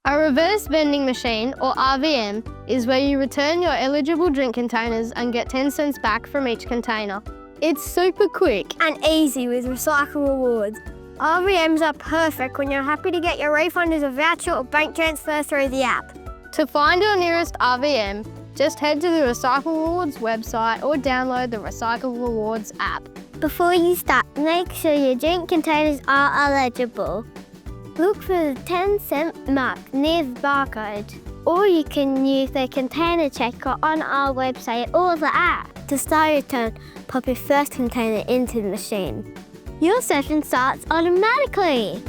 A reverse vending machine, or RVM, is where you return your eligible drink containers and get 10 cents back from each container. It's super quick and easy with Recycle Rewards. RVMs are perfect when you're happy to get your refund as a voucher or bank transfer through the app. To find your nearest RVM, just head to the Recycle Rewards website or download the Recycle Rewards app. Before you start, make sure your drink containers are eligible. Look for the 10-cent mark near the barcode, or you can use the container checker on our website or the app. To start your turn, pop your first container into the machine. Your session starts automatically.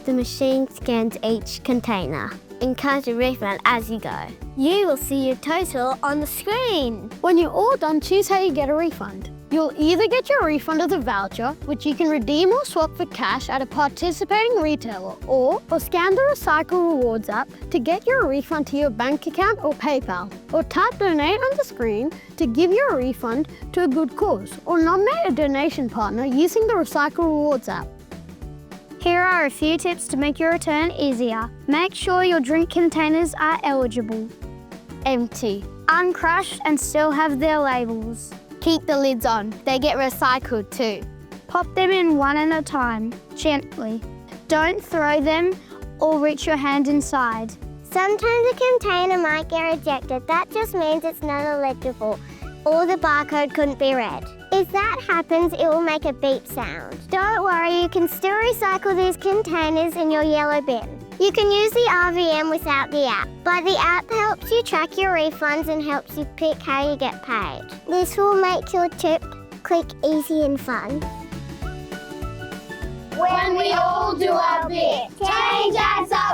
The machine scans each container and counts your refund as you go. You will see your total on the screen. When you're all done, choose how you get a refund. You'll either get your refund as a voucher, which you can redeem or swap for cash at a participating retailer, or scan the Recycle Rewards app to get your refund to your bank account or PayPal, or tap Donate on the screen to give your refund to a good cause, or nominate a donation partner using the Recycle Rewards app. Here are a few tips to make your return easier. Make sure your drink containers are eligible, Empty. uncrushed and still have their labels. Keep the lids on, they get recycled too. Pop them in one at a time, gently. Don't throw them or reach your hand inside. Sometimes a container might get rejected. That just means it's not eligible or the barcode couldn't be read. If that happens, it will make a beep sound. Don't worry, you can still recycle these containers in your yellow bin. You can use the RVM without the app, but the app helps you track your refunds and helps you pick how you get paid. This will make your trip quick, easy and fun. When we all do our bit, change adds up.